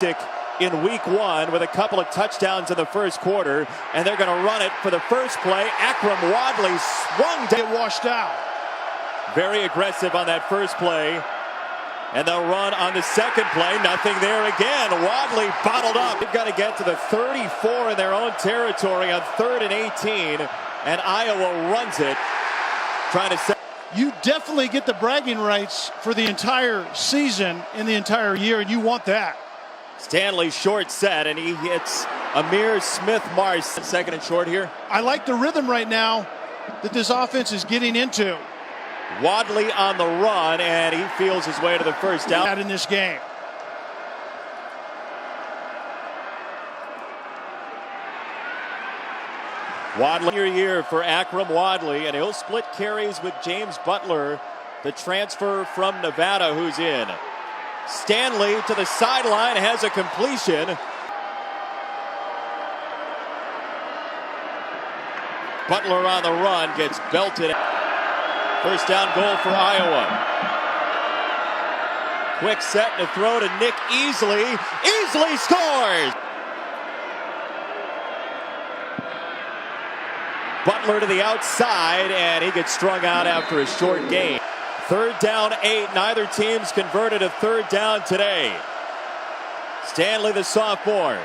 In week one with a couple of touchdowns in the first quarter, and they're going to run it for the first play. Akram Wadley swung down. Washed out. Very aggressive on that first play. And they'll run on the second play. Nothing there again. Wadley bottled up. They've got to get to the 34 in their own territory on 3rd and 18. And Iowa runs it. Trying to set. You definitely get the bragging rights for the entire season in the entire year, and you want that. Stanley short set, and he hits Amir Smith-Mars. Second and short here. I like the rhythm right now that this offense is getting into. Wadley on the run, and he feels his way to the first down. Out in this game. Wadley year for Akram Wadley, and he'll split carries with James Butler, the transfer from Nevada, who's in. Stanley to the sideline, has a completion. Butler on the run, gets belted. First down goal for Iowa. Quick set and a throw to Nick Easley. Easley scores! Butler to the outside, and he gets strung out after a short gain. 3rd down 8. Neither team's converted a 3rd down today. Stanley, the sophomore,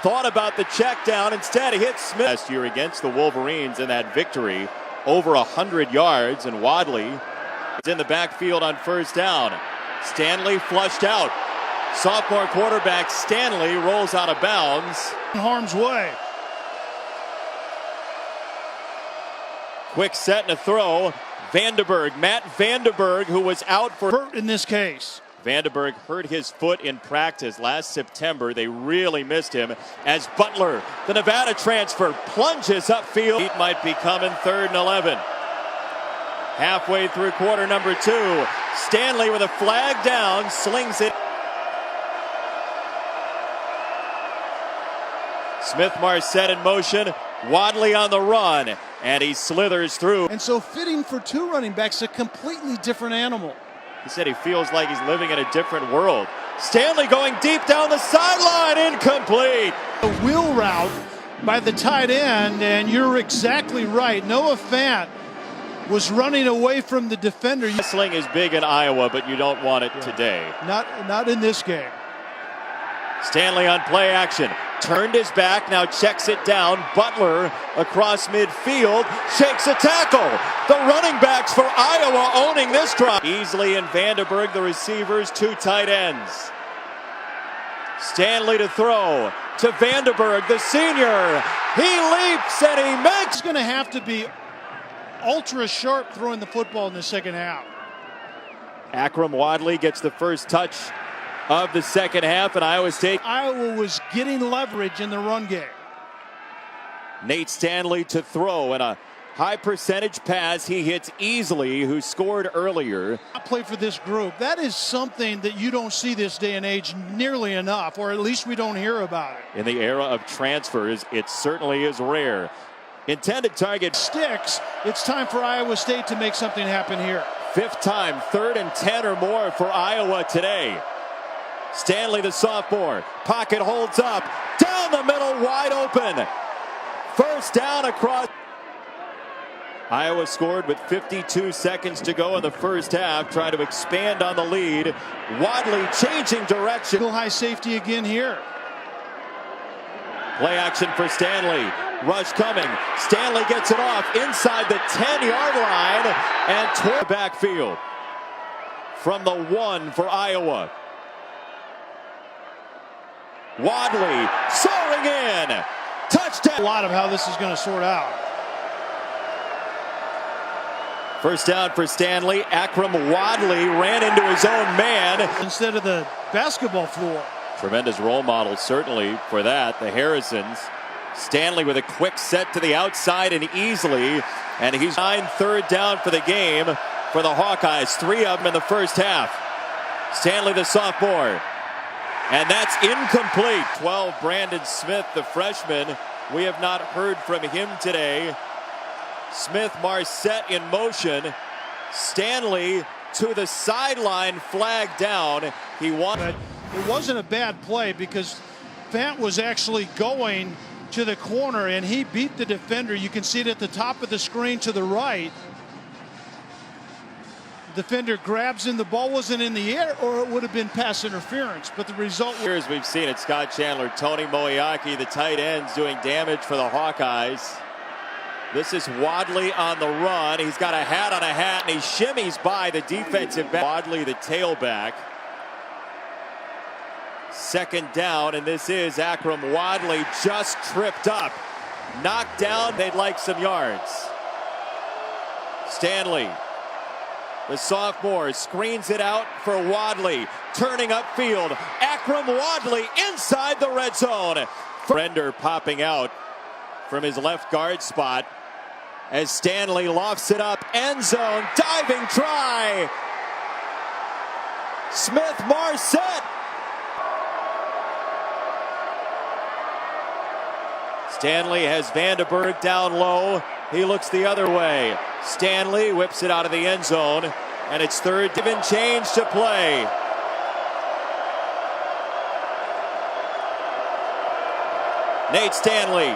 thought about the check down. Instead, he hit Smith. Last year against the Wolverines in that victory, over 100 yards, and Wadley is in the backfield on 1st down. Stanley flushed out. Sophomore quarterback Stanley rolls out of bounds. In harm's way. Quick set and a throw. Vandenberg, Matt Vandenberg, who was out for hurt in this case. Vandenberg hurt his foot in practice last September. They really missed him as Butler, the Nevada transfer, plunges upfield. It might be coming 3rd and 11. Halfway through quarter number 2. Stanley with a flag down, slings it. Smith-Mars set in motion. Wadley on the run, and he slithers through. And so fitting for 2 running backs, a completely different animal. He said he feels like he's living in a different world. Stanley going deep down the sideline, incomplete. A wheel route by the tight end, and you're exactly right. Noah Fant was running away from the defender. Wrestling is big in Iowa, but you don't want it today. Not in this game. Stanley on play action. Turned his back, now checks it down. Butler across midfield, shakes a tackle. The running backs for Iowa owning this drive. Easley and Vandenberg, the receivers, 2 tight ends. Stanley to throw to Vandenberg, the senior. He leaps and he makes. He's going to have to be ultra sharp throwing the football in the second half. Akram Wadley gets the first touch of the second half, and Iowa State. Iowa was getting leverage in the run game. Nate Stanley to throw, and a high percentage pass. He hits Easley, who scored earlier. I play for this group. That is something that you don't see this day and age nearly enough, or at least we don't hear about it. In the era of transfers, it certainly is rare. Intended target sticks. It's time for Iowa State to make something happen here. 5th time, 3rd and 10 or more for Iowa today. Stanley, the sophomore, pocket holds up, down the middle, wide open. First down across. Iowa scored with 52 seconds to go in the first half, trying to expand on the lead. Wadley changing direction. Go high safety again here. Play action for Stanley. Rush coming. Stanley gets it off inside the 10-yard line and toward the backfield. From the 1 for Iowa. Wadley soaring in. Touchdown. A lot of how this is going to sort out. First down for Stanley. Akram Wadley ran into his own man. Instead of the basketball floor. Tremendous role model, certainly, for that. The Harrisons. Stanley with a quick set to the outside and Easley. And he's 3rd down for the game for the Hawkeyes. 3 of them in the first half. Stanley, the sophomore. And that's incomplete. 12, Brandon Smith, the freshman. We have not heard from him today. Smith-Mars set in motion. Stanley to the sideline, flag down. He won. It wasn't a bad play because Fant was actually going to the corner and he beat the defender. You can see it at the top of the screen to the right. The defender grabs him. The ball wasn't in the air, or it would have been pass interference. But the result was... Here's we've seen it. Scott Chandler, Tony Moeaki, the tight ends doing damage for the Hawkeyes. This is Wadley on the run. He's got a hat on a hat, and he shimmies by the defensive back. Wadley, the tailback. Second down, and this is Akram Wadley, just tripped up. Knocked down, they'd like some yards. Stanley, the sophomore, screens it out for Wadley. Turning upfield, Akram Wadley inside the red zone. Render popping out from his left guard spot as Stanley lofts it up. End zone, diving try. Smith-Marset. Stanley has Vandenberg down low. He looks the other way. Stanley whips it out of the end zone, and it's third. Given change to play. Nate Stanley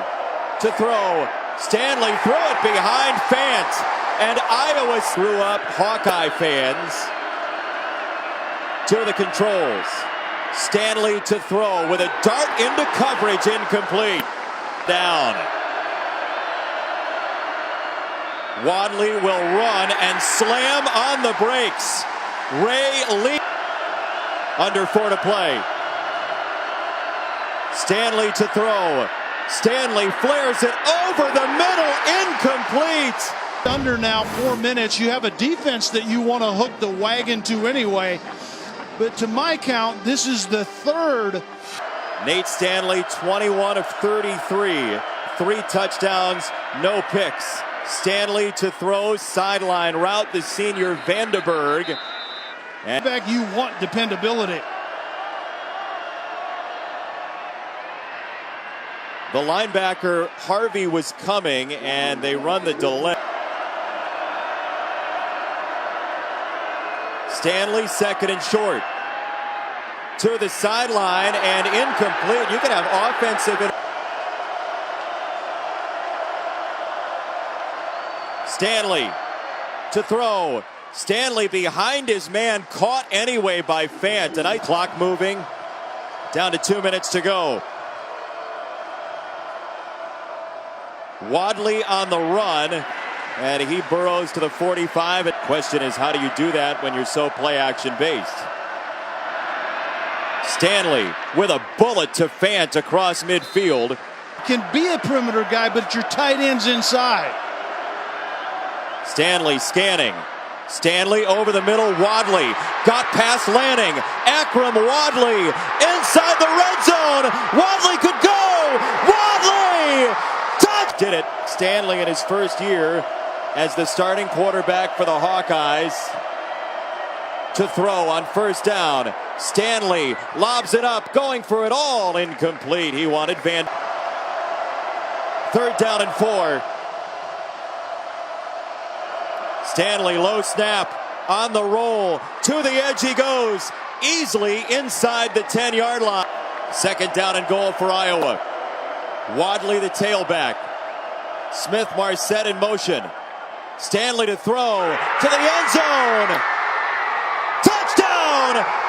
to throw. Stanley threw it behind Fant, and Iowa threw up. Hawkeye fans to the controls. Stanley to throw with a dart into coverage, incomplete. Down. Wadley will run and slam on the brakes. Ray Lee under 4 to play. Stanley to throw. Stanley flares it over the middle, incomplete. Under now 4 minutes. You have a defense that you want to hook the wagon to anyway. But to my count, this is the third. Nate Stanley, 21 of 33. 3 touchdowns, no picks. Stanley to throw, sideline route, the senior Vandenberg. And back, you want dependability. The linebacker, Harvey, was coming, and they run the delay. Stanley, second and short. To the sideline and incomplete. You can have offensive. Stanley to throw. Stanley behind his man, caught anyway by Fant. Tonight clock moving. Down to 2 minutes to go. Wadley on the run, and he burrows to the 45. The question is, how do you do that when you're so play action based? Stanley with a bullet to Fant across midfield. Can be a perimeter guy, but your tight end's inside. Stanley scanning. Stanley over the middle. Wadley got past Lanning. Akram Wadley inside the red zone. Wadley could go. Wadley touch. Did it. Stanley in his first year as the starting quarterback for the Hawkeyes. To throw on first down. Stanley lobs it up, going for it all. Incomplete. He wanted Van. Third down and 4. Stanley, low snap, on the roll, to the edge he goes, easily inside the 10-yard line. Second down and goal for Iowa. Wadley, the tailback. Smith-Marset in motion. Stanley to throw, to the end zone. Touchdown!